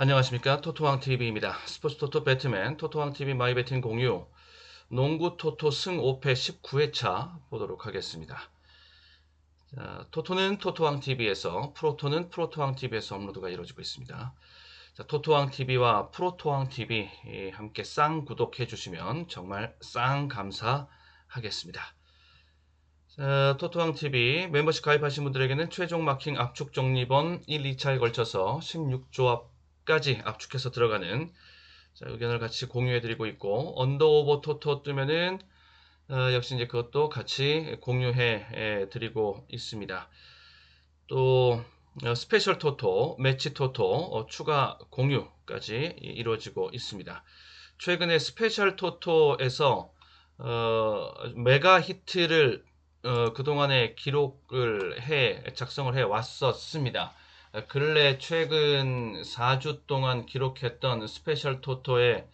안녕하십니까, 토토왕TV입니다. 스포츠 토토 배트맨 토토왕TV 마이배팅 공유 농구 토토 승 5패 19회차 보도록 하겠습니다. 자, 토토는 토토왕TV에서, 프로토는 프로토왕TV에서 업로드가 이루어지고 있습니다. 자, 토토왕TV와 프로토왕TV 함께 쌍 구독해 주시면 정말 쌍 감사하겠습니다. 자, 토토왕TV 멤버십 가입하신 분들에게는 최종 마킹 압축 정리본 1, 2차에 걸쳐서 16조합까지 압축해서 들어가는 의견을 같이 공유해드리고 있고, 언더오버 토토 뜨면은 역시 이제 그것도 같이 공유해드리고 있습니다. 또 스페셜 토토, 매치 토토 추가 공유까지 이루어지고 있습니다. 최근에 스페셜 토토에서 메가 히트를 그동안에 기록을 작성을 해 왔었습니다. 근래 최근 4주 동안 기록했던 스페셜 토토의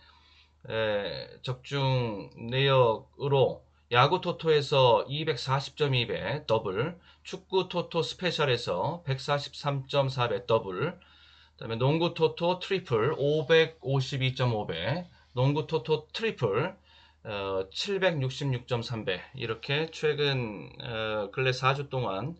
적중 내역으로 야구 토토에서 240.2배 더블, 축구 토토 스페셜에서 143.4배 더블, 그다음에 농구 토토 트리플 552.5배, 농구 토토 트리플 766.3배 이렇게 최근 근래 4주 동안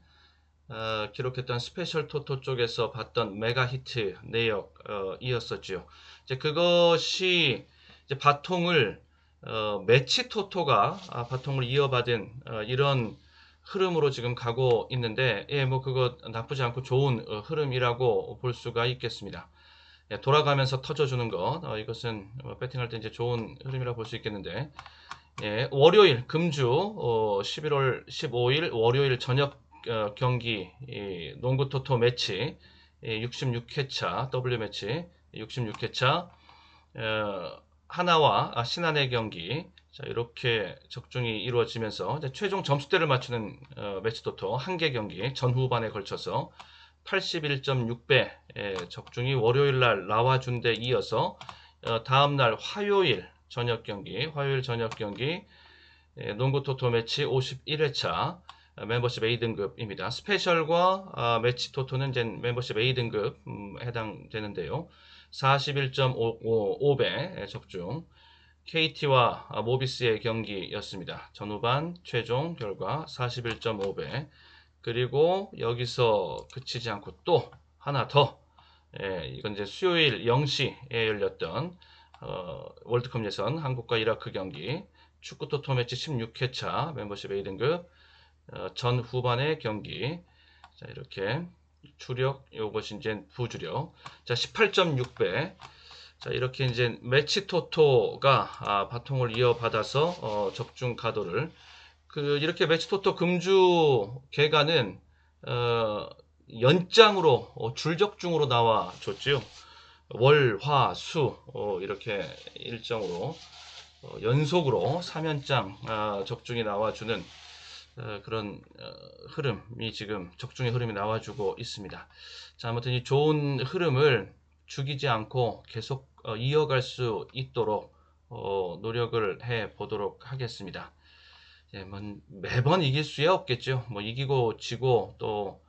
기록했던 스페셜 토토 쪽에서 봤던 메가 히트 내역이었었죠. 이제 그것이 이제 바통을 매치 토토가 바통을 이어받은 이런 흐름으로 지금 가고 있는데, 예, 뭐 그거 나쁘지 않고 좋은 흐름이라고 볼 수가 있겠습니다. 예, 돌아가면서 터져주는 것, 이것은 배팅할 때 이제 좋은 흐름이라고 볼 수 있겠는데, 예, 월요일 금주 11월 15일 월요일 저녁 경기 농구 토토 매치 66회차 W 매치 66회차 하나와 신한의 경기, 자, 이렇게 적중이 이루어지면서 최종 점수대를 맞추는 매치 토토 한 개 경기 전후반에 걸쳐서 81.6배 적중이 월요일 날 나와준 데 이어서 다음 날 화요일 저녁 경기 농구 토토 매치 51회차 멤버십 A등급입니다. 스페셜과 매치 토토는 이제 멤버십 A등급 해당되는데요. 41.5배 적중. KT와 모비스의 경기였습니다. 전후반 최종 결과 41.5배. 그리고 여기서 그치지 않고 또 하나 더. 이건 이제 수요일 0시에 열렸던 월드컵 예선 한국과 이라크 경기 축구 토토 매치 16회차 멤버십 A등급 전 후반의 경기. 자, 이렇게 주력, 요것이 이제 부주력. 자, 18.6배. 자, 이렇게 이제 매치 토토가 바통을 이어받아서 적중 가도를 이렇게 매치 토토 금주 개가는 연장으로 줄적중으로 나와 줬지요. 월, 화, 수 이렇게 일정으로 연속으로 3연장 적중이 나와주는 그런 흐름이 지금 적중의 흐름이 나와주고 있습니다. 자, 아무튼 이 좋은 흐름을 죽이지 않고 계속 이어갈 수 있도록 노력을 해 보도록 하겠습니다. 예, 뭐 매번 이길 수야 없겠죠. 뭐 이기고 지고 또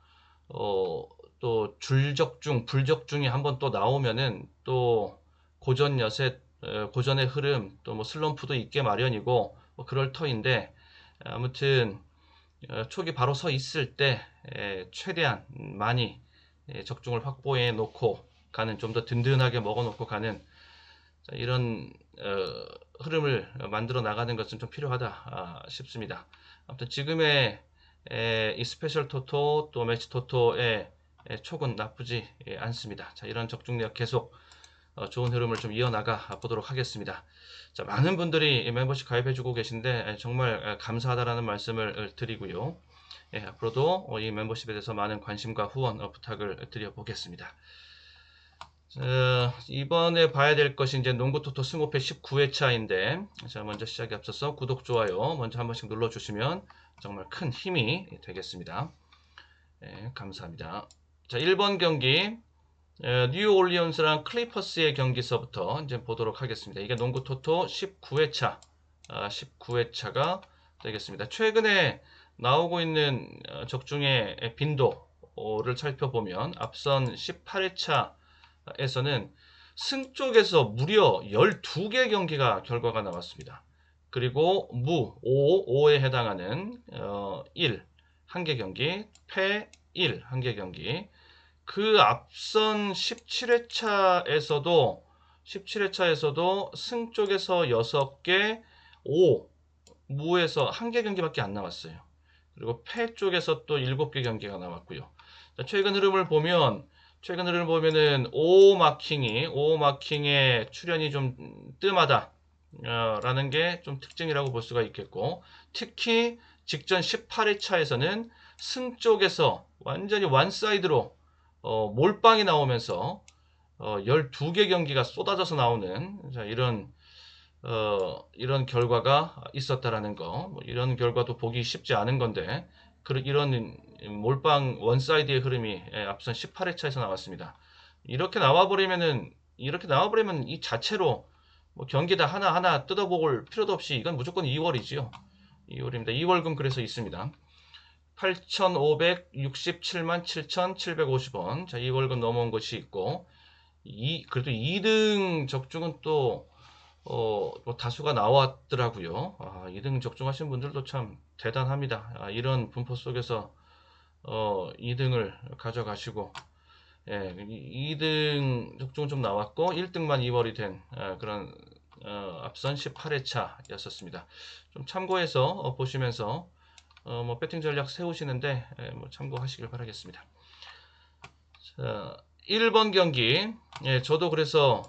줄적중, 불적중이 한번 또 나오면은 또 고전 여세, 고전의 흐름, 또 뭐 슬럼프도 있게 마련이고 뭐 그럴 터인데, 아무튼 촉이 바로 서 있을 때 최대한 많이 적중을 확보해 놓고 가는, 좀 더 든든하게 먹어 놓고 가는 이런 흐름을 만들어 나가는 것은 좀 필요하다 싶습니다. 아무튼 지금의 이 스페셜 토토 또 매치 토토의 촉은 나쁘지 않습니다. 자, 이런 적중력 계속 좋은 흐름을 좀 이어나가 보도록 하겠습니다. 자, 많은 분들이 멤버십 가입해주고 계신데 정말 감사하다라는 말씀을 드리고요. 예, 앞으로도 이 멤버십에 대해서 많은 관심과 후원 부탁을 드려보겠습니다. 이번에 봐야 될 것이 이제 농구 토토 승호패 19회차인데, 자, 먼저 시작에 앞서서 구독, 좋아요 먼저 한 번씩 눌러주시면 정말 큰 힘이 되겠습니다. 네, 감사합니다. 자, 1번 경기 뉴올리언스랑 클리퍼스의 경기서부터 이제 보도록 하겠습니다. 이게 농구 토토 19회차 19회차가 되겠습니다. 최근에 나오고 있는 적중의 빈도를 살펴보면 앞선 18회차에서는 승 쪽에서 무려 12개 경기가 결과가 나왔습니다. 그리고 무, 5에 해당하는 1, 1개 경기, 패 1, 1개 경기. 그 앞선 17회차에서도 승 쪽에서 6개, 5, 무에서 1개 경기밖에 안 나왔어요. 그리고 패 쪽에서 또 7개 경기가 나왔고요. 최근 흐름을 보면은 오마킹의 출현이 좀 뜸하다 라는 게 좀 특징이라고 볼 수가 있겠고, 특히 직전 18회차에서는 승 쪽에서 완전히 원사이드로 몰빵이 나오면서 12개 경기가 쏟아져서 나오는 이런 결과가 있었다라는 거, 뭐 이런 결과도 보기 쉽지 않은 건데, 이런 몰빵 원사이드의 흐름이 앞선 18회차에서 나왔습니다. 이렇게 나와버리면 이 자체로 뭐 경기 다 하나하나 뜯어볼 필요도 없이 이건 무조건 2월이지요. 2월입니다. 2월금 그래서 있습니다. 8,567만 7,750원. 자, 2월금 넘어온 것이 있고, 그래도 2등 적중은 또 뭐 다수가 나왔더라고요. 2등 적중하신 분들도 참 대단합니다. 이런 분포 속에서 2등을 가져가시고, 예, 2등 적중은 좀 나왔고 1등만 2월이 된 그런 앞선 18회차였었습니다. 좀 참고해서 보시면서 뭐 배팅 전략 세우시는데 뭐 참고하시길 바라겠습니다. 자, 1번 경기, 저도 그래서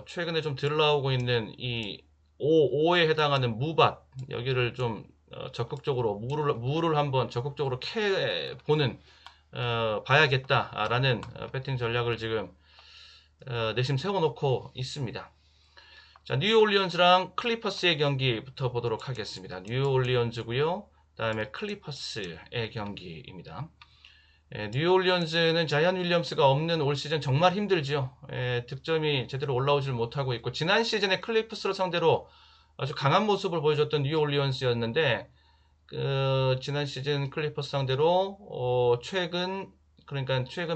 최근에 좀 들 나오고 있는 이 5에 해당하는 무밭, 여기를 좀 적극적으로 무를 한번 적극적으로 보는 봐야겠다라는 배팅 전략을 지금 내심 세워놓고 있습니다. 자, 뉴올리언즈랑 클리퍼스의 경기부터 보도록 하겠습니다. 뉴올리언즈고요. 다음에 클리퍼스의 경기입니다. 뉴올리언즈는 자이언 윌리엄스가 없는 올 시즌 정말 힘들죠. 득점이 제대로 올라오질 못하고 있고, 지난 시즌에 클리퍼스를 상대로 아주 강한 모습을 보여줬던 뉴올리언스였는데, 지난 시즌 클리퍼스 상대로 최근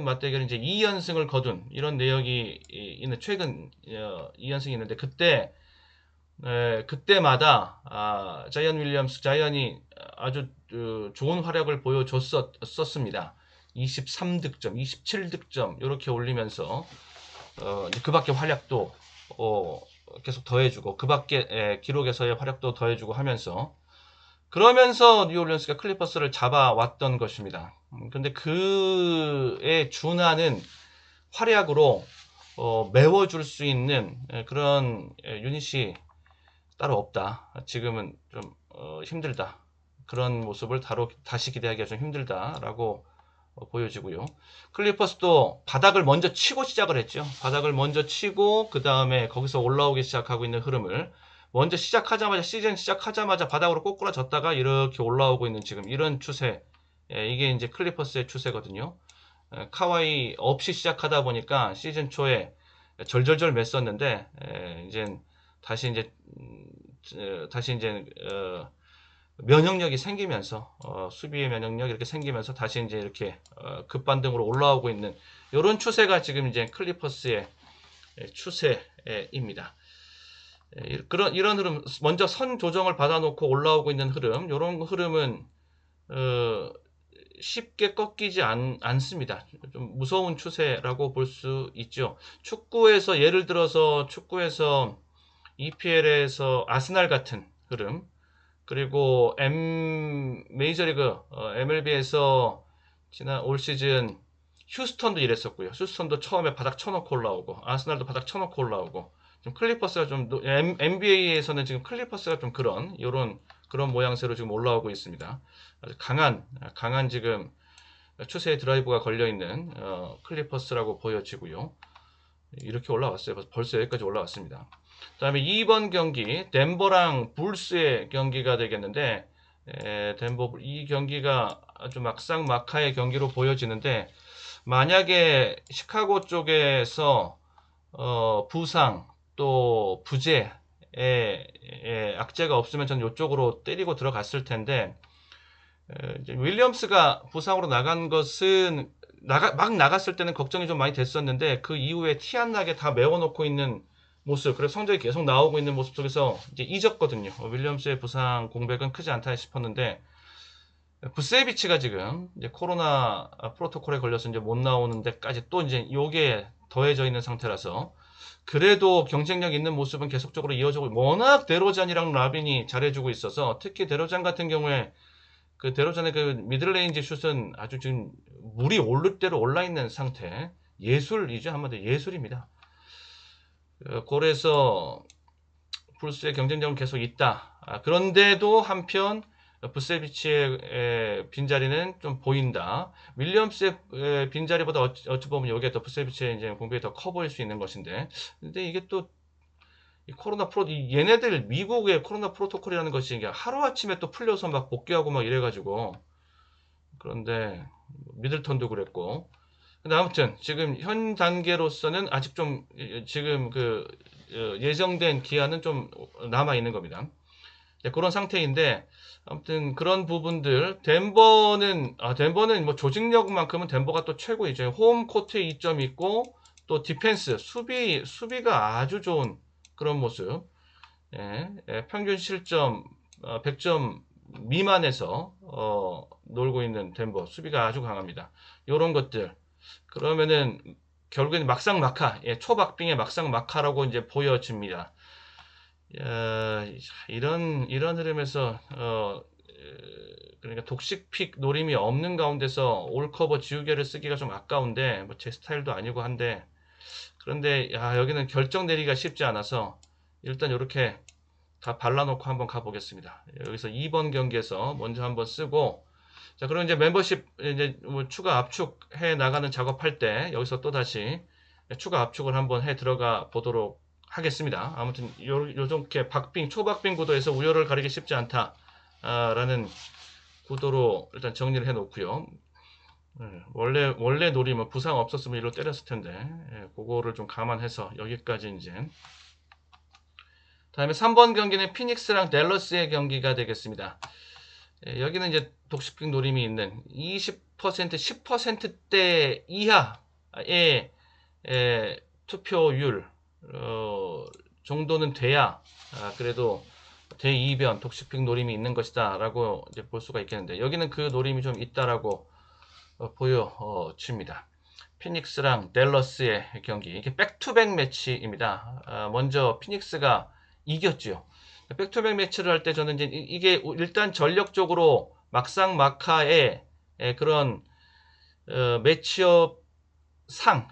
맞대결 이제 2연승을 거둔 이런 내역이 있는 최근 2연승이 있는데, 그때마다 자이언이 아주 좋은 활약을 보여줬었습니다. 23득점, 27득점 이렇게 올리면서 그 밖에 활약도 계속 더해주고, 그 밖에 기록에서의 활약도 더해주고 하면서, 그러면서 뉴올리언스가 클리퍼스를 잡아왔던 것입니다. 근데 그에 준하는 활약으로 메워줄 수 있는 그런 유닛이 따로 없다. 지금은 좀 힘들다. 그런 모습을 다시 기대하기가 좀 힘들다라고 보여지고요. 클리퍼스도 바닥을 먼저 치고 시작을 했죠. 바닥을 먼저 치고 그 다음에 거기서 올라오기 시작하고 있는 흐름을, 먼저 시즌 시작하자마자 바닥으로 꼬꾸라졌다가 이렇게 올라오고 있는 지금 이런 추세, 이게 이제 클리퍼스의 추세거든요. 카와이 없이 시작하다 보니까 시즌 초에 절절절 맸었는데, 다시 이제 면역력이 생기면서 수비의 면역력 이렇게 생기면서 다시 이제 이렇게 급반등으로 올라오고 있는 이런 추세가 지금 이제 클리퍼스의 추세입니다. 이런 흐름, 먼저 선 조정을 받아놓고 올라오고 있는 흐름, 이런 흐름은 쉽게 꺾이지 않습니다. 좀 무서운 추세라고 볼 수 있죠. 예를 들어서 축구에서 EPL에서 아스날 같은 흐름, 그리고 메이저리그 MLB에서 올 시즌 휴스턴도 이랬었고요. 휴스턴도 처음에 바닥 쳐놓고 올라오고, 아스날도 바닥 쳐놓고 올라오고, 좀 클리퍼스가 좀 NBA에서는 지금 클리퍼스가 좀 그런 모양새로 지금 올라오고 있습니다. 아주 강한 지금 추세의 드라이브가 걸려 있는 클리퍼스라고 보여지고요. 이렇게 올라왔어요. 벌써 여기까지 올라왔습니다. 다음에 2번 경기, 덴버랑 불스의 경기가 되겠는데, 이 경기가 아주 막상막하의 경기로 보여지는데, 만약에 시카고 쪽에서 부상 또 부재의 악재가 없으면 저는 이쪽으로 때리고 들어갔을 텐데, 이제 윌리엄스가 부상으로 나간 것은 막 나갔을 때는 걱정이 좀 많이 됐었는데 그 이후에 티 안 나게 다 메워놓고 있는 모습, 그래서 성적이 계속 나오고 있는 모습 속에서 이제 잊었거든요. 윌리엄스의 부상 공백은 크지 않다 싶었는데 부세비치가 지금 이제 코로나 프로토콜에 걸려서 이제 못 나오는 데까지 또 이제 요게 더해져 있는 상태라서 그래도 경쟁력 있는 모습은 계속적으로 이어지고 워낙 데로잔이랑 라빈이 잘해주고 있어서 특히 데로잔 같은 경우에 그 데로잔의 그 미들레인지 슛은 아주 지금 물이 오를 대로 올라 있는 상태. 예술이죠. 한마디로 예술입니다. 그래서 불스의 경쟁력은 계속 있다. 그런데도 한편 부세비치의 빈자리는 좀 보인다. 윌리엄스의 빈자리보다 어찌 보면 여기에 더 부세비치의 이제 공백이 더 커 보일 수 있는 것인데, 근데 이게 또 코로나 얘네들 미국의 코로나 프로토콜이라는 것이 이게 하루아침에 또 풀려서 막 복귀하고 막 이래가지고, 그런데 미들턴도 그랬고, 근데 아무튼 지금 현 단계로서는 아직 좀 지금 그 예정된 기한은 좀 남아 있는 겁니다. 그런 상태인데 아무튼 그런 부분들 덴버는 뭐 조직력만큼은 덴버가 또 최고이죠. 홈 코트에 이점이 있고 또 디펜스 수비가 아주 좋은 그런 모습. 평균 실점 100점 미만에서 놀고 있는 덴버 수비가 아주 강합니다. 이런 것들 그러면은 결국엔 막상 막하 초박빙의 막상 막하라고 이제 보여집니다. 이런 흐름에서 그러니까 독식픽 노림이 없는 가운데서 올커버 지우개를 쓰기가 좀 아까운데 뭐 제 스타일도 아니고 한데 그런데 여기는 결정 내리기가 쉽지 않아서 일단 이렇게 다 발라놓고 한번 가보겠습니다. 여기서 2번 경기에서 먼저 한번 쓰고 자 그럼 이제 멤버십 이제 뭐 추가 압축해 나가는 작업할 때 여기서 또 다시 추가 압축을 한번 해 들어가 보도록 하겠습니다. 아무튼 요렇게 초박빙 구도에서 우열을 가리기 쉽지 않다 라는 구도로 일단 정리를 해 놓고요. 원래 노리면 부상 없었으면 이로 때렸을 텐데 그거를 좀 감안해서 여기까지 이제 다음에 3번 경기는 피닉스랑 댈러스의 경기가 되겠습니다. 여기는 이제 독식픽 노림이 있는 20% 10%대 이하의 투표율 정도는 돼야 그래도 대이변 독식픽 노림이 있는 것이다 라고 이제 볼 수가 있겠는데 여기는 그 노림이 좀 있다라고 보여집니다. 피닉스랑 댈러스의 경기 이게 백투백 매치입니다. 먼저 피닉스가 이겼죠. 백투백 매치를 할 때 저는 이제 이게 일단 전력적으로 막상 막하의 그런 매치업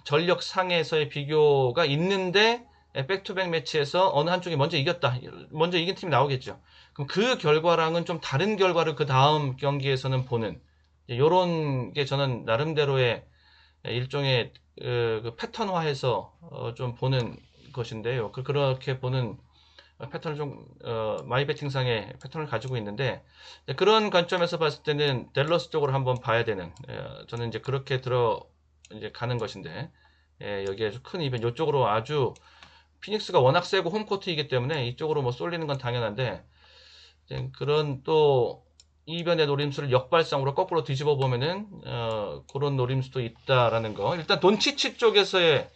전력 상에서의 비교가 있는데 백투백 매치에서 어느 한쪽이 먼저 이겼다. 먼저 이긴 팀이 나오겠죠. 그럼 그 결과랑은 좀 다른 결과를 그 다음 경기에서는 보는 이런 게 저는 나름대로의 일종의 그 패턴화해서 좀 보는 것인데요. 그렇게 보는 패턴을 좀 마이베팅상의 패턴을 가지고 있는데 그런 관점에서 봤을 때는 댈러스 쪽으로 한번 봐야 되는 저는 이제 그렇게 이제 가는 것인데 여기에 큰 이변 이쪽으로 아주 피닉스가 워낙 세고 홈코트이기 때문에 이쪽으로 뭐 쏠리는 건 당연한데 그런 또 이변의 노림수를 역발상으로 거꾸로 뒤집어 보면은 그런 노림수도 있다라는 거. 일단 돈치치 쪽에서의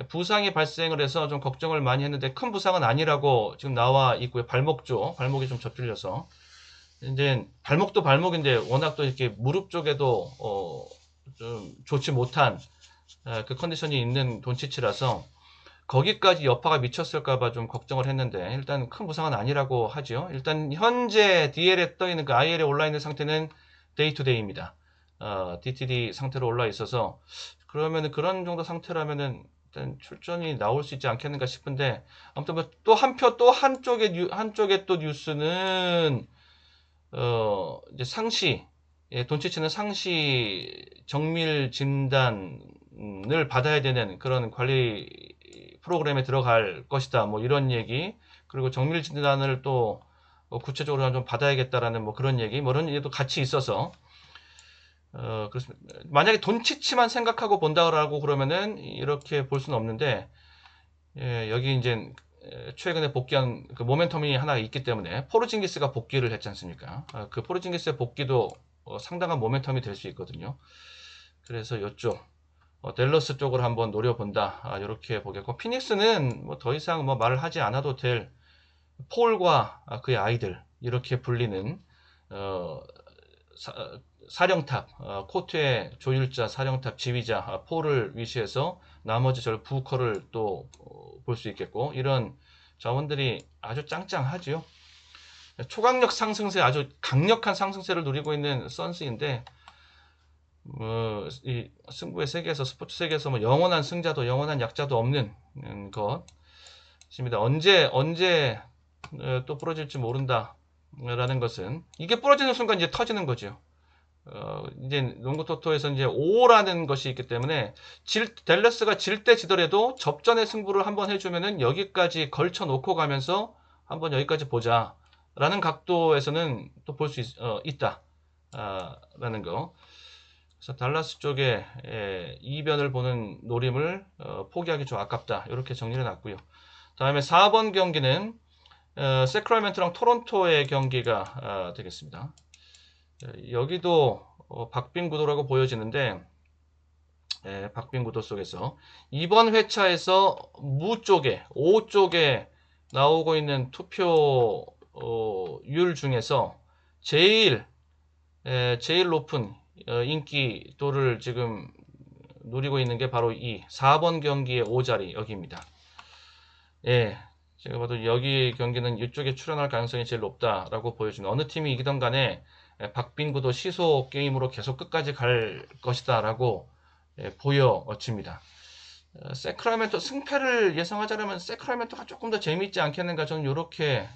부상이 발생을 해서 좀 걱정을 많이 했는데 큰 부상은 아니라고 지금 나와 있고요. 발목이 좀 접질려서 이제 발목도 발목인데 워낙 또 이렇게 무릎 쪽에도 좀 좋지 못한 그 컨디션이 있는 돈치치라서 거기까지 여파가 미쳤을까봐 좀 걱정을 했는데 일단 큰 부상은 아니라고 하죠. 일단 현재 DL에 떠 있는 그 IL에 올라 있는 상태는 데이 투 데이입니다. DTD 상태로 올라 있어서 그러면은 그런 정도 상태라면은 일단 출전이 나올 수 있지 않겠는가 싶은데 아무튼 뭐 또 한쪽의 또 뉴스는 이제 상시 돈치치는 상시 정밀 진단을 받아야 되는 그런 관리 프로그램에 들어갈 것이다. 뭐 이런 얘기. 그리고 정밀 진단을 또 구체적으로 좀 받아야겠다라는 뭐 그런 얘기. 뭐 이런 얘기도 같이 있어서 그렇습니다. 만약에 돈치치만 생각하고 본다라고 그러면은 이렇게 볼 수는 없는데 여기 이제 최근에 복귀한 그 모멘텀이 하나 있기 때문에 포르징기스가 복귀를 했지 않습니까? 그 포르징기스의 복귀도 상당한 모멘텀이 될 수 있거든요. 그래서 이쪽 댈러스 쪽으로 한번 노려본다. 이렇게 보겠고, 피닉스는 뭐 더 이상 뭐 말을 하지 않아도 될 폴과 그의 아이들 이렇게 불리는 어, 사령탑, 코트의 조율자, 사령탑, 지휘자 폴을 위시해서 나머지 저 부커를 또 볼 수 있겠고, 이런 자원들이 아주 짱짱하지요. 초강력 상승세, 아주 강력한 상승세를 누리고 있는 선스인데, 이 승부의 세계에서, 스포츠 세계에서 뭐 영원한 승자도 영원한 약자도 없는 것입니다. 언제 또 부러질지 모른다 라는 것은, 이게 부러지는 순간 이제 터지는 거죠. 이제 농구 토토에서 이제 5라는 것이 있기 때문에 댈러스가 질 때 지더라도 접전의 승부를 한번 해주면은 여기까지 걸쳐 놓고 가면서 한번 여기까지 보자 라는 각도에서는 또 볼 수 있다 라는 거. 그래서 달라스 쪽에 이변을 보는 노림을 포기하기 좀 아깝다, 이렇게 정리를 해놨고요. 다음에 4번 경기는 세크라멘토랑 토론토의 경기가 되겠습니다. 여기도 박빙 구도라고 보여지는데, 박빙 구도 속에서 이번 회차에서 무 쪽에 5 쪽에 나오고 있는 투표율 중에서 제일 높은 인기도를 지금 누리고 있는 게 바로 이 4번 경기의 5자리 여기입니다. 제가 봐도 여기 경기는 이쪽에 출연할 가능성이 제일 높다라고 보여지는, 어느 팀이 이기던 간에 박빙구도 시소 게임으로 계속 끝까지 갈 것이다 라고 보여집니다. 세크라멘토 승패를 예상하자면 세크라멘토가 조금 더 재미있지 않겠는가, 저는 이렇게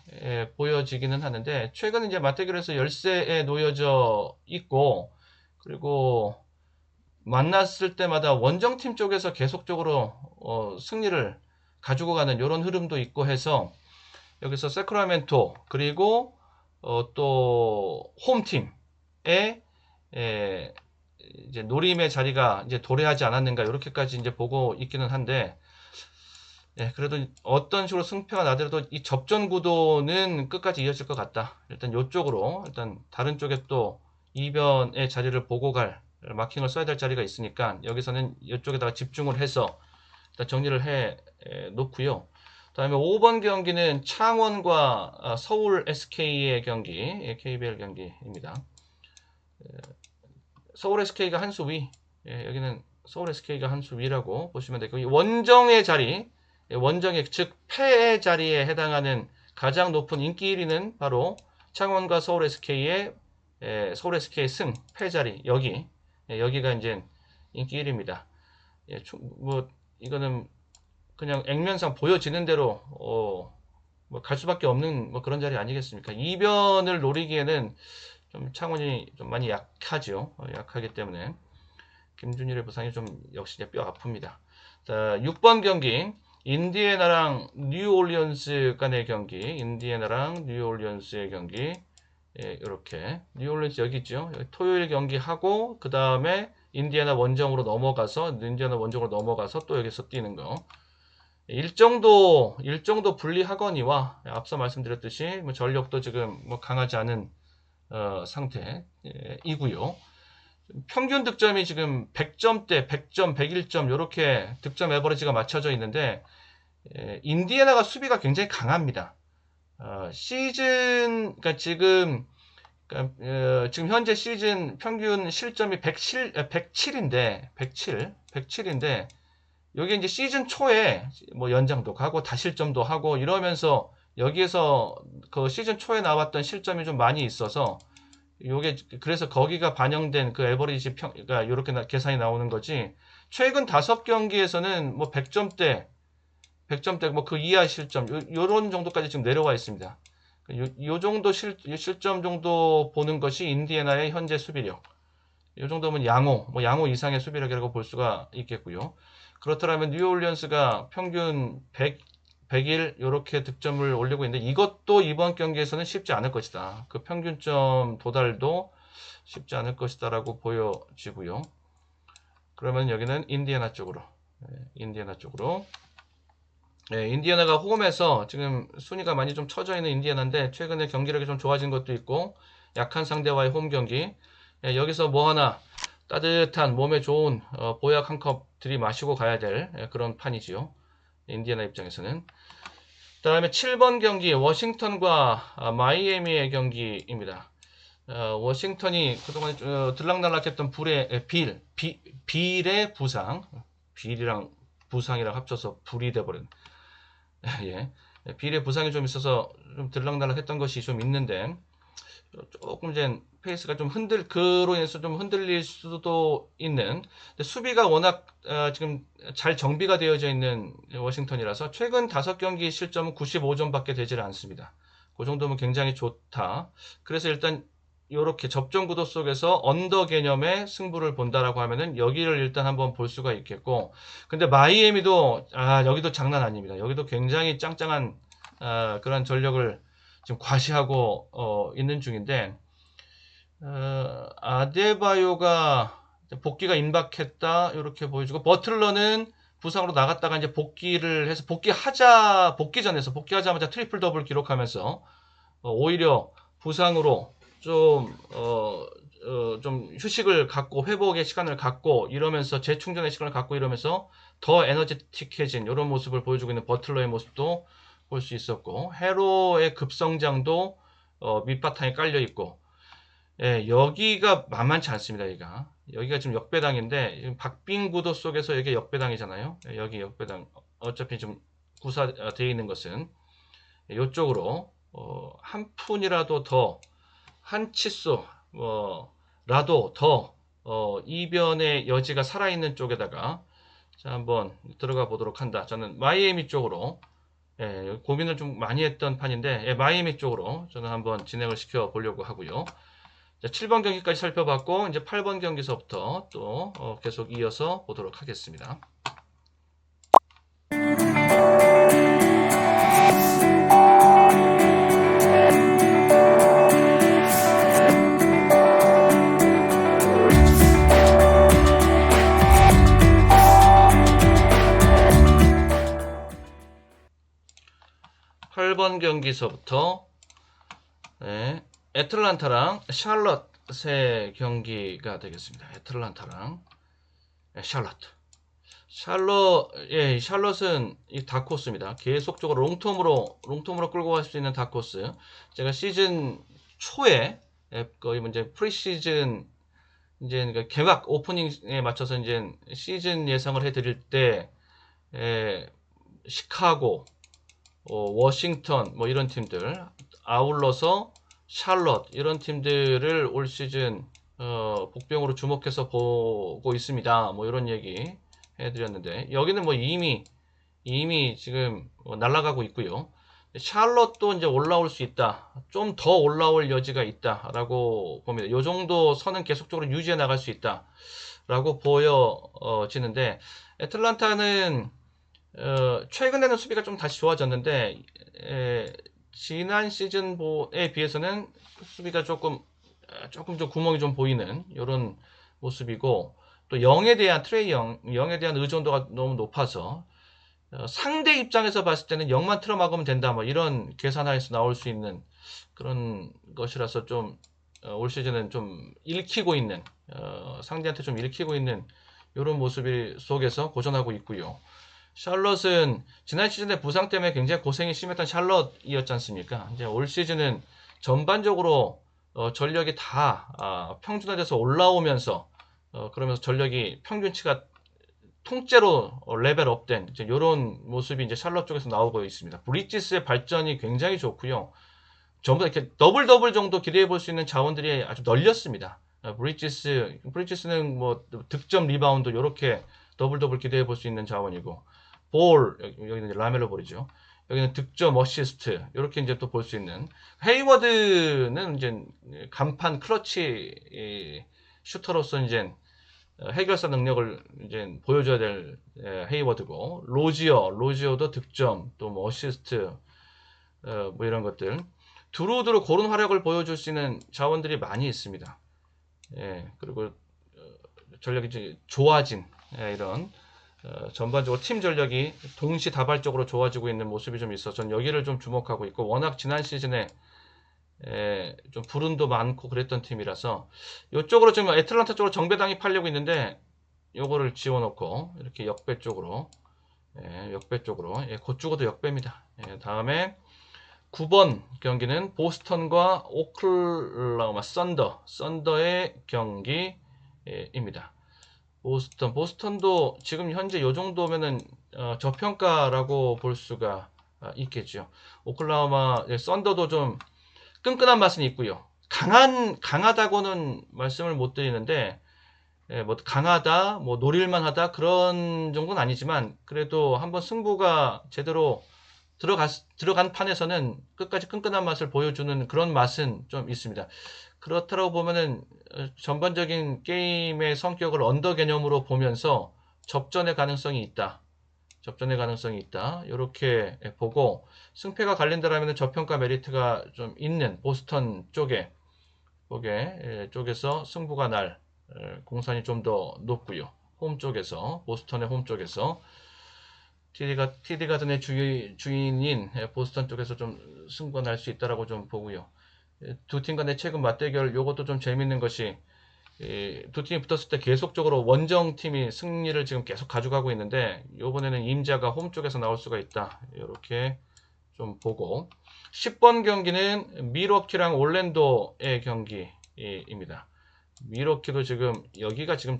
보여지기는 하는데, 최근 이제 맞대결에서 열세에 놓여져 있고, 그리고 만났을 때마다 원정팀 쪽에서 계속적으로 승리를 가지고 가는 이런 흐름도 있고 해서, 여기서 세크라멘토 그리고 또 홈팀의 이제 노림의 자리가 이제 도래하지 않았는가, 이렇게까지 이제 보고 있기는 한데, 그래도 어떤 식으로 승패가 나더라도 이 접전 구도는 끝까지 이어질 것 같다. 일단 이쪽으로, 일단 다른 쪽에 또 이변의 자리를 보고 갈 마킹을 써야 될 자리가 있으니까 여기서는 이쪽에다가 집중을 해서 일단 정리를 해 놓고요. 다음에 5번 경기는 창원과 서울 SK의 경기, KBL 경기입니다. 서울 SK가 한 수 위, 여기는 서울 SK가 한 수 위라고 보시면 되고, 원정의 자리, 원정의 즉 패의 자리에 해당하는 가장 높은 인기 1위는 바로 창원과 서울 SK의 서울 SK 승, 패 자리, 여기가 이제 인기 1위입니다. 뭐 이거는 그냥 액면상 보여지는 대로 뭐 갈 수밖에 없는 뭐 그런 자리 아니겠습니까? 이변을 노리기에는 좀 창원이 좀 많이 약하죠. 약하기 때문에 김준일의 부상이 좀 역시 뼈 아픕니다. 자, 6번 경기, 인디애나랑 뉴올리언스 간의 경기, 인디애나랑 뉴올리언스의 경기, 이렇게 뉴올리언스 여기 있죠. 토요일 경기하고 그 다음에 인디애나 원정으로 넘어가서 또 여기서 뛰는 거. 일정도 불리하거니와 앞서 말씀드렸듯이 뭐 전력도 지금 뭐 강하지 않은 상태이고요. 평균 득점이 지금 100점대, 100점, 101점 이렇게 득점 에버리지가 맞춰져 있는데, 인디애나가 수비가 굉장히 강합니다. 그러니까 지금 현재 시즌 평균 실점이 107인데 여기 이제 시즌 초에 뭐 연장도 가고 다실점도 하고 이러면서 여기에서 그 시즌 초에 나왔던 실점이 좀 많이 있어서, 요게 그래서 거기가 반영된 그 에버리지 그러니까 이렇게 계산이 나오는 거지, 최근 5경기에서는 뭐 100점대 뭐 그 이하 실점 요런 정도까지 지금 내려와 있습니다. 요 정도 실점 정도 보는 것이 인디애나의 현재 수비력. 요 정도면 양호 이상의 수비력이라고 볼 수가 있겠고요. 그렇더라면 뉴올리언스가 평균 100일 이렇게 득점을 올리고 있는데, 이것도 이번 경기에서는 쉽지 않을 것이다. 그 평균점 도달도 쉽지 않을 것이다 라고 보여지고요. 그러면 여기는 인디애나 쪽으로, 인디애나가 홈에서 지금 순위가 많이 좀 처져 있는 인디애나인데, 최근에 경기력이 좀 좋아진 것도 있고 약한 상대와의 홈 경기, 여기서 뭐 하나 따뜻한 몸에 좋은 보약 한 컵 들이마시고 가야 될 그런 판이지요. 인디애나 입장에서는. 그다음에 7번 경기 워싱턴과 마이애미의 경기입니다. 워싱턴이 그동안 들락날락했던 빌의 부상, 빌이랑 부상이랑 합쳐서 불이 돼버린 예, 빌의 부상이 좀 있어서 좀 들락날락했던 것이 좀 있는데 조금 이제 페이스가 좀 그로 인해서 좀 흔들릴 수도 있는. 근데 수비가 워낙 지금 잘 정비가 되어져 있는 워싱턴이라서 최근 5경기 실점은 95점밖에 되질 않습니다. 그 정도면 굉장히 좋다. 그래서 일단 이렇게 접전 구도 속에서 언더 개념의 승부를 본다라고 하면은 여기를 일단 한번 볼 수가 있겠고, 근데 마이애미도 여기도 장난 아닙니다. 여기도 굉장히 짱짱한 그런 전력을 지금 과시하고 있는 중인데, 아데바요가 복귀가 임박했다 이렇게 보여주고, 버틀러는 부상으로 나갔다가 이제 복귀를 해서 복귀하자마자 트리플 더블 기록하면서 오히려 부상으로 좀 휴식을 갖고 회복의 시간을 갖고 이러면서 재충전의 시간을 갖고 이러면서 더 에너지틱해진 이런 모습을 보여주고 있는 버틀러의 모습도 볼 수 있었고, 헤로의 급성장도 밑바탕에 깔려 있고, 예, 여기가 만만치 않습니다. 여기가 지금 역배당인데 박빙 구도 속에서 여기 역배당이잖아요. 예, 여기 역배당 어차피 좀 구사되어 있는 것은 이쪽으로 한 푼이라도 더, 한 치수 라도 더 이변의 여지가 살아있는 쪽에다가 자 한번 들어가 보도록 한다. 저는 마이애미 쪽으로 고민을 좀 많이 했던 판인데 마이애미 쪽으로 저는 한번 진행을 시켜 보려고 하고요. 자, 7번 경기까지 살펴봤고 이제 8번 경기서부터 또 계속 이어서 보도록 하겠습니다. 8번 경기서부터 애틀란타랑 샬럿의 경기가 되겠습니다. 애틀란타랑 샬럿은 이 다크호스입니다. 계속적으로 롱텀으로 끌고 갈 수 있는 다크호스. 제가 시즌 초에 거의 이제 프리시즌 이제 그러니까 개막 오프닝에 맞춰서 이제 시즌 예상을 해드릴 때 시카고, 워싱턴 뭐 이런 팀들, 아울러서 샬럿 이런 팀들을 올 시즌 복병으로 주목해서 보고 있습니다. 뭐 이런 얘기 해드렸는데 여기는 뭐 이미 지금 날아가고 있고요. 샬럿도 이제 올라올 수 있다. 좀 더 올라올 여지가 있다라고 봅니다. 이 정도 선은 계속적으로 유지해 나갈 수 있다라고 보여지는데, 애틀란타는 최근에는 수비가 좀 다시 좋아졌는데 지난 시즌에 비해서는 수비가 조금 좀 구멍이 좀 보이는 이런 모습이고, 또 트레이 영에 대한 의존도가 너무 높아서 상대 입장에서 봤을 때는 0만 틀어막으면 된다 뭐 이런 계산하에서 나올 수 있는 그런 것이라서 좀 올 시즌은 좀 상대한테 좀 읽히고 있는 이런 모습 속에서 고전하고 있고요. 샬럿은 지난 시즌에 부상 때문에 굉장히 고생이 심했던 샬럿이었지 않습니까? 이제 올 시즌은 전반적으로 전력이 다 평준화돼서 올라오면서 그러면서 전력이 평균치가 통째로 레벨업된 이런 모습이 이제 샬럿 쪽에서 나오고 있습니다. 브리지스의 발전이 굉장히 좋고요. 전부 다 이렇게 더블 정도 기대해 볼 수 있는 자원들이 아주 널렸습니다. 브리지스는 뭐 득점, 리바운드 이렇게 더블 기대해 볼 수 있는 자원이고, 여기는 라멜로 볼이죠. 여기는 득점, 어시스트 이렇게 이제 또 볼 수 있는, 헤이워드는 이제 간판 클러치 슈터로서 이제 해결사 능력을 이제 보여줘야 될 헤이워드고, 로지어도 득점, 또 뭐 어시스트 뭐 이런 것들, 두루두루 고른 활약을 보여줄 수 있는 자원들이 많이 있습니다. 그리고 전력이 이제 좋아진 이런 전반적으로 팀 전력이 동시다발적으로 좋아지고 있는 모습이 좀 있어서 전 여기를 좀 주목하고 있고, 워낙 지난 시즌에 좀 불운도 많고 그랬던 팀이라서 이쪽으로 지금 애틀란타 쪽으로 정배당이 팔려고 있는데 요거를 지워놓고 이렇게 역배 쪽으로 역배 쪽으로 곧 죽어도 역배입니다. 다음에 9번 경기는 보스턴과 오클라호마 썬더의 경기입니다. 보스턴도 지금 현재 요 정도면은 저평가라고 볼 수가 있겠죠. 오클라호마 썬더도 좀 끈끈한 맛은 있고요. 강하다고는 말씀을 못 드리는데 뭐 강하다, 뭐 노릴만하다 그런 정도는 아니지만 그래도 한번 승부가 제대로 들어간 판에서는 끝까지 끈끈한 맛을 보여주는 그런 맛은 좀 있습니다. 그렇다고 보면은 전반적인 게임의 성격을 언더 개념으로 보면서 접전의 가능성이 있다. 접전의 가능성이 있다. 이렇게 보고 승패가 갈린다라면 저평가 메리트가 좀 있는 보스턴 쪽에서 승부가 날 공산이 좀 더 높고요. 홈 쪽에서 보스턴의 홈 쪽에서 TD 가든의 주인인 보스턴 쪽에서 좀 승부가 날 수 있다라고 좀 보고요. 두 팀 간의 최근 맞대결 요것도 좀 재밌는 것이 두 팀이 붙었을 때 계속적으로 원정팀이 승리를 지금 계속 가져가고 있는데 이번에는 임자가 홈 쪽에서 나올 수가 있다. 이렇게 좀 보고 10번 경기는 밀워키랑 올랜도의 경기입니다. 밀워키도 지금 여기가 지금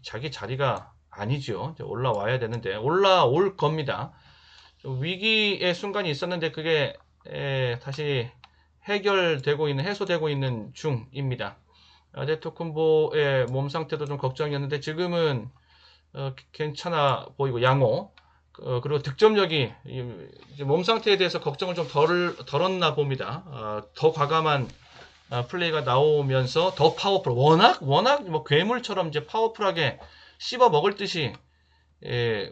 자기 자리가 아니죠. 올라와야 되는데 올라올 겁니다. 위기의 순간이 있었는데 그게 다시 해소되고 있는 중입니다. 아데토쿤보의 몸 상태도 좀 걱정이었는데 지금은 괜찮아 보이고 양호 그리고 득점력이 몸 상태에 대해서 걱정을 좀 덜었나 봅니다. 더 과감한 플레이가 나오면서 더 파워풀 워낙 뭐 괴물처럼 이제 파워풀하게 씹어 먹을 듯이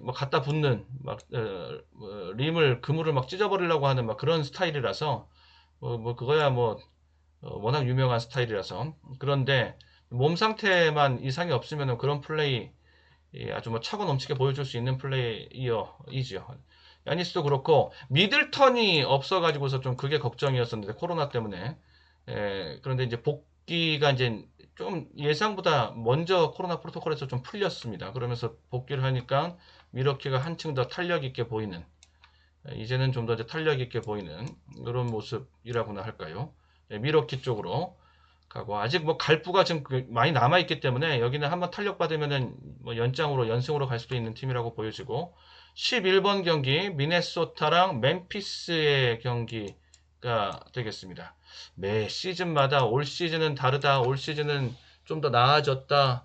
뭐 갖다 붙는 림을 그물을 막 찢어버리려고 하는 막 그런 스타일이라서 뭐 그거야 뭐 워낙 유명한 스타일이라서 그런데 몸 상태만 이상이 없으면 그런 플레이 아주 뭐 차고 넘치게 보여줄 수 있는 플레이어이죠. 야니스도 그렇고 미들턴이 없어가지고서 좀 그게 걱정이었었는데 코로나 때문에 그런데 이제 복귀가 이제 좀 예상보다 먼저 코로나 프로토콜에서 좀 풀렸습니다. 그러면서 복귀를 하니까 미러키가 한층 더 탄력 있게 보이는 이제는 좀 더 탄력 있게 보이는 그런 모습이라고나 할까요? 미러키 쪽으로 가고 아직 뭐 갈부가 지금 많이 남아 있기 때문에 여기는 한번 탄력 받으면은 뭐 연승으로 갈 수도 있는 팀이라고 보여지고 11번 경기 미네소타랑 멤피스의 경기가 되겠습니다. 매 시즌마다 올 시즌은 다르다. 올 시즌은 좀 더 나아졌다.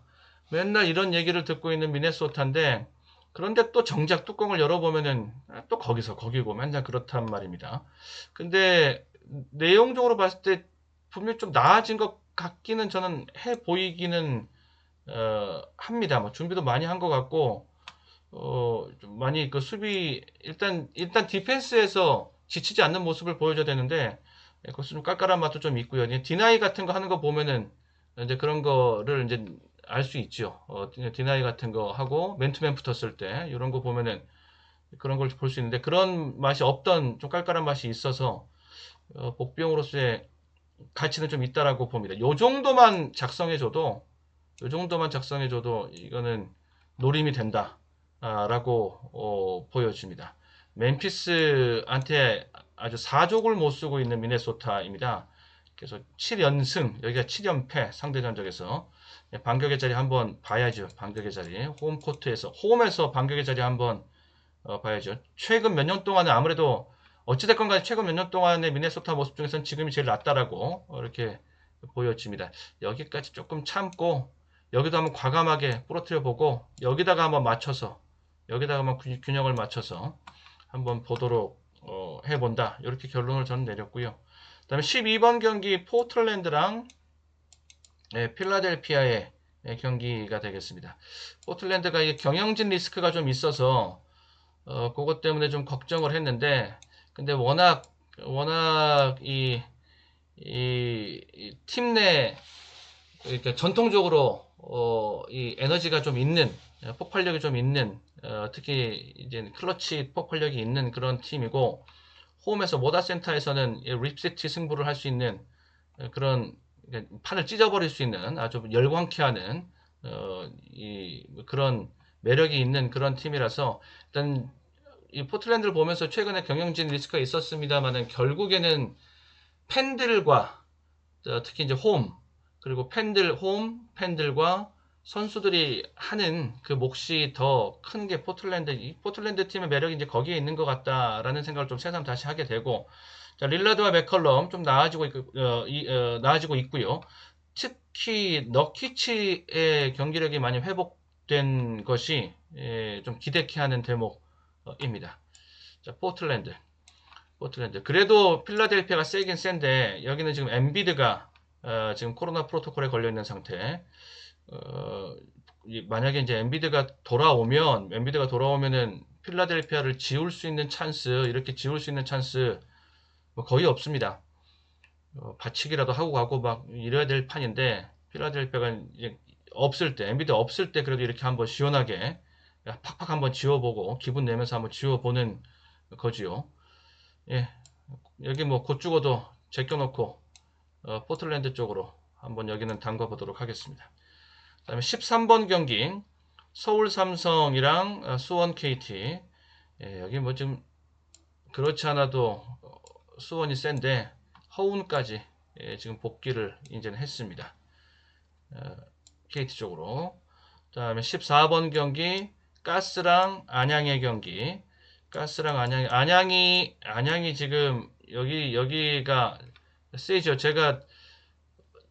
맨날 이런 얘기를 듣고 있는 미네소타인데 그런데 또 정작 뚜껑을 열어보면은 또 거기고 맨날 그렇단 말입니다. 근데 내용적으로 봤을 때 분명히 좀 나아진 것 같기는 저는 해 보이기는 합니다. 뭐 준비도 많이 한 것 같고 좀 많이 그 수비 일단 디펜스에서 지치지 않는 모습을 보여줘야 되는데 그것은 좀 깔깔한 맛도 좀 있고요. 디나이 같은 거 하는 거 보면은 이제 그런 거를 이제 알 수 있죠. 디나이 같은 거 하고 맨투맨 붙었을 때 이런 거 보면은 그런 걸 볼 수 있는데 그런 맛이 없던 좀 깔깔한 맛이 있어서 복병으로서의 가치는 좀 있다라고 봅니다. 요 정도만 작성해줘도 이거는 노림이 된다라고 보여집니다. 멤피스한테 아주 사족을 못 쓰고 있는 미네소타입니다. 그래서 7연승, 여기가 7연패 상대 전적에서 반격의 자리 한번 봐야죠. 반격의 자리 홈에서 반격의 자리 한번 봐야죠. 최근 몇 년 동안은 아무래도 어찌됐건 간에 최근 몇 년 동안의 미네소타 모습 중에서는 지금이 제일 낫다라고 이렇게 보여집니다. 여기까지 조금 참고 여기도 한번 과감하게 부러뜨려 보고 여기다가 한번 균형을 맞춰서 한번 보도록 해본다. 이렇게 결론을 저는 내렸고요. 그 다음에 12번 경기 포틀랜드랑 필라델피아의 경기가 되겠습니다. 포틀랜드가 경영진 리스크가 좀 있어서 그것 때문에 좀 걱정을 했는데 근데 워낙 팀 내 이렇게 전통적으로 이 에너지가 좀 있는 폭발력이 좀 있는 특히 이제 클러치 폭발력이 있는 그런 팀이고 홈에서 모다 센터에서는 립시티 승부를 할 수 있는 그런 판을 찢어버릴 수 있는 아주 열광케 하는 그런 매력이 있는 그런 팀이라서 일단 이 포틀랜드를 보면서 최근에 경영진 리스크가 있었습니다만은 결국에는 팬들과 특히 이제 그리고 팬들과 선수들이 하는 그 몫이 더 큰 게 이 포틀랜드 팀의 매력이 이제 거기에 있는 것 같다라는 생각을 좀 새삼 다시 하게 되고, 자, 릴라드와 맥컬럼 좀 나아지고 있고요. 특히 너키치의 경기력이 많이 회복된 것이 좀 기대케 하는 대목입니다. 자, 포틀랜드. 그래도 필라델피아가 세긴 센데 여기는 지금 엔비드가 지금 코로나 프로토콜에 걸려 있는 상태. 만약에 이제 엔비드가 돌아오면은 필라델피아를 이렇게 지울 수 있는 찬스 뭐 거의 없습니다. 받치기라도 하고 가고 막 이래야 될 판인데 필라델피아가 이제 엔비드 없을 때 그래도 이렇게 한번 시원하게 팍팍 한번 지워보고 기분 내면서 한번 지워보는 거지요. 예, 여기 뭐 곧 죽어도 제껴놓고 포틀랜드 쪽으로 한번 여기는 담가 보도록 하겠습니다. 그다음에 13번 경기 서울 삼성이랑 수원 KT. 예, 여기 뭐 좀 그렇지 않아도 수원이 센데 허운까지 지금 복귀를 이제는 했습니다. KT 쪽으로. 그다음에 14번 경기 가스랑 안양의 경기. 가스랑 안양이 지금 여기가 세죠. 제가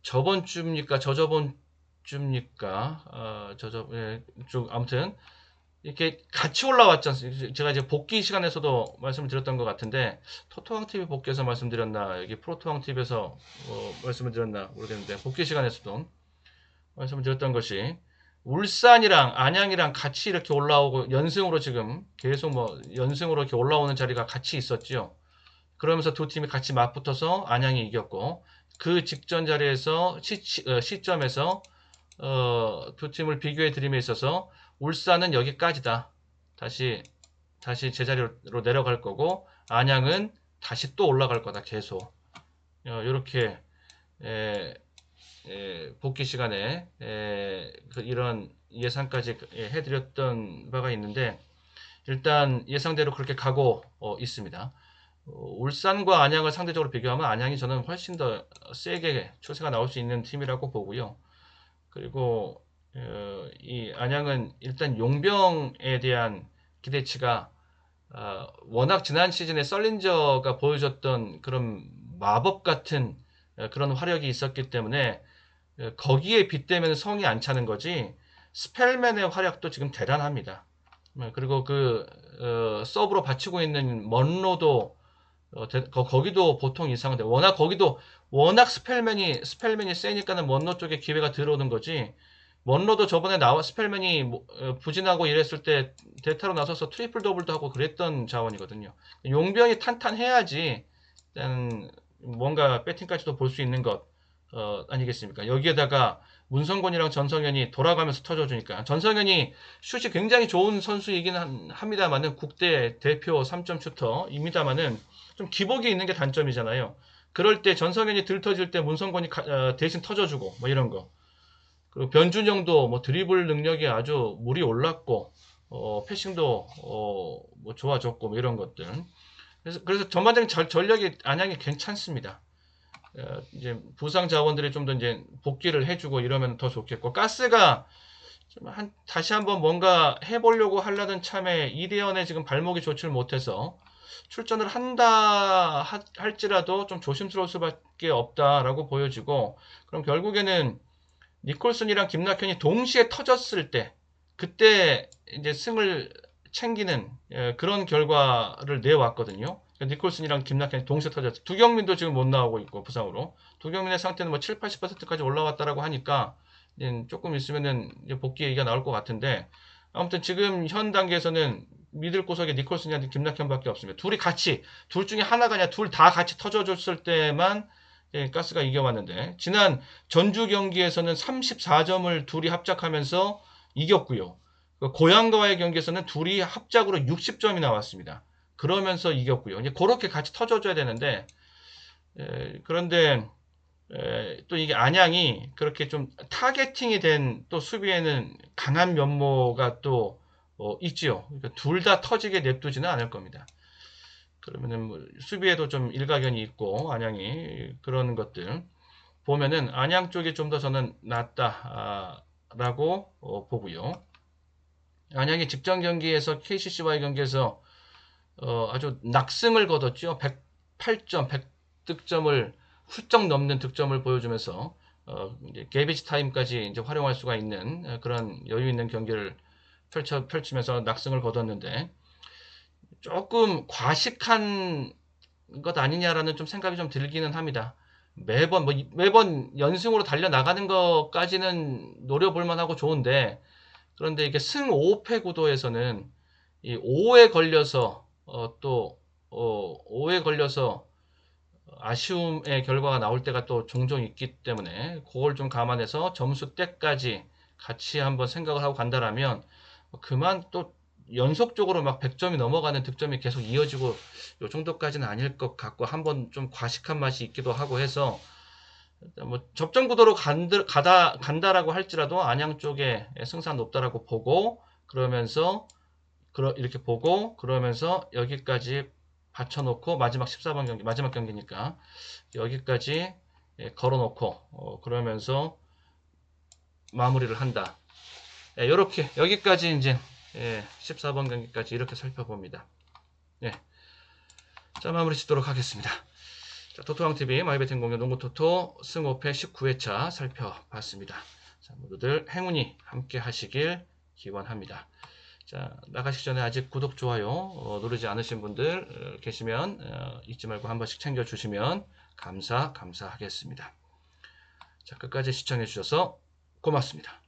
저번 주입니까? 저저번 주입니까? 아무튼 이렇게 같이 올라왔지 않습니까? 제가 이제 복귀 시간에서도 말씀을 드렸던 것 같은데 토토왕 TV 복귀해서 말씀드렸나 여기 프로토왕 TV에서 말씀을 드렸나 모르겠는데 복귀 시간에서도 말씀을 드렸던 것이 울산이랑 안양이랑 같이 이렇게 올라오고 연승으로 지금 계속 뭐 연승으로 이렇게 올라오는 자리가 같이 있었죠. 그러면서 두 팀이 같이 맞붙어서 안양이 이겼고 그 직전 자리에서 시점에서 두 팀을 비교해 드림에 있어서 울산은 여기까지다. 다시 제자리로 내려갈 거고 안양은 다시 또 올라갈 거다. 계속 이렇게 복귀 시간에 이런 예상까지 해드렸던 바가 있는데 일단 예상대로 그렇게 가고 있습니다. 울산과 안양을 상대적으로 비교하면 안양이 저는 훨씬 더 세게 추세가 나올 수 있는 팀이라고 보고요. 그리고 이 안양은 일단 용병에 대한 기대치가 워낙 지난 시즌에 썰린저가 보여줬던 그런 마법 같은 그런 화력이 있었기 때문에 거기에 빗대면 성이 안 차는 거지 스펠맨의 활약도 지금 대단합니다. 그리고 서브로 받치고 있는 먼로도 거기도 보통 이상한데 워낙 스펠맨이 세니까는 먼로 쪽에 기회가 들어오는 거지. 먼로도 저번에 스펠맨이 부진하고 이랬을 때 대타로 나서서 트리플 더블도 하고 그랬던 자원이거든요. 용병이 탄탄해야지 일단 뭔가 배팅까지도 볼 수 있는 것 아니겠습니까? 여기에다가 문성곤이랑 전성현이 돌아가면서 터져주니까 전성현이 슛이 굉장히 좋은 선수이긴 합니다만은 국대 대표 3점 슈터입니다만은 좀 기복이 있는 게 단점이잖아요. 그럴 때 전성현이 들터질 때 문성곤이 대신 터져주고 뭐 이런 거. 그리고 변준영도 뭐 드리블 능력이 아주 물이 올랐고 패싱도 뭐 좋아졌고 뭐 이런 것들. 그래서 전반적인 전력이 안양이 괜찮습니다. 이제 부상 자원들이 좀 더 이제 복귀를 해주고 이러면 더 좋겠고 가스가 다시 한번 뭔가 해보려고 하려던 참에 이대현의 지금 발목이 좋지를 못해서 출전을 할지라도 좀 조심스러울 수밖에 없다라고 보여지고 그럼 결국에는 니콜슨이랑 김낙현이 동시에 터졌을 때 그때 이제 승을 챙기는 그런 결과를 내왔거든요. 니콜슨이랑 김낙현이 동시에 터졌어. 두경민도 지금 못 나오고 있고 부상으로. 두경민의 상태는 뭐 7, 80%까지 올라왔다라고 하니까 조금 있으면은 복귀 얘기가 나올 것 같은데 아무튼 지금 현 단계에서는 믿을 구석에 니콜슨이랑 김낙현밖에 없습니다. 둘 중에 하나가 아니라 둘 다 같이 터져줬을 때만 가스가 이겨왔는데 지난 전주 경기에서는 34점을 둘이 합작하면서 이겼고요. 고양과의 경기에서는 둘이 합작으로 60점이 나왔습니다. 그러면서 이겼고요. 이제 그렇게 같이 터져줘야 되는데 그런데 또 이게 안양이 그렇게 좀 타겟팅이 된 또 수비에는 강한 면모가 또 있지요. 그러니까 둘 다 터지게 냅두지는 않을 겁니다. 그러면은 뭐 수비에도 좀 일가견이 있고 안양이 그런 것들 보면은 안양 쪽이 좀 더 저는 낫다라고 보고요. 안양이 직전 경기에서 KCC와의 경기에서 아주 낙승을 거뒀죠. 108점, 100득점을 훌쩍 넘는 득점을 보여주면서 이제 게이비지 타임까지 이제 활용할 수가 있는 그런 여유 있는 경기를 펼치면서 낙승을 거뒀는데 조금 과식한 것 아니냐라는 좀 생각이 좀 들기는 합니다. 매번 연승으로 달려 나가는 것까지는 노려볼 만하고 좋은데 그런데 이게 승 5패 구도에서는 이 5에 걸려서 또 5에 걸려서 아쉬움의 결과가 나올 때가 또 종종 있기 때문에 그걸 좀 감안해서 점수 때까지 같이 한번 생각을 하고 간다라면 그만 또 연속적으로 막 100점이 넘어가는 득점이 계속 이어지고 요 정도까지는 아닐 것 같고 한번 좀 과식한 맛이 있기도 하고 해서 뭐 접전 구도로 간다라고 할지라도 안양 쪽에 승산 높다라고 보고 그러면서 이렇게 보고 그러면서 여기까지 받쳐놓고 마지막 14번 경기 마지막 경기니까 여기까지 걸어놓고 그러면서 마무리를 한다. 이렇게 여기까지 이제 14번 경기까지 이렇게 살펴봅니다. 네, 자 마무리 짓도록 하겠습니다. 자, 토토왕TV 마이베팅 공연 농구토토 승 5패 19회차 살펴봤습니다. 자, 모두들 행운이 함께 하시길 기원합니다. 자, 나가시기 전에 아직 구독, 좋아요 누르지 않으신 분들 계시면 잊지 말고 한 번씩 챙겨주시면 감사하겠습니다. 자, 끝까지 시청해 주셔서 고맙습니다.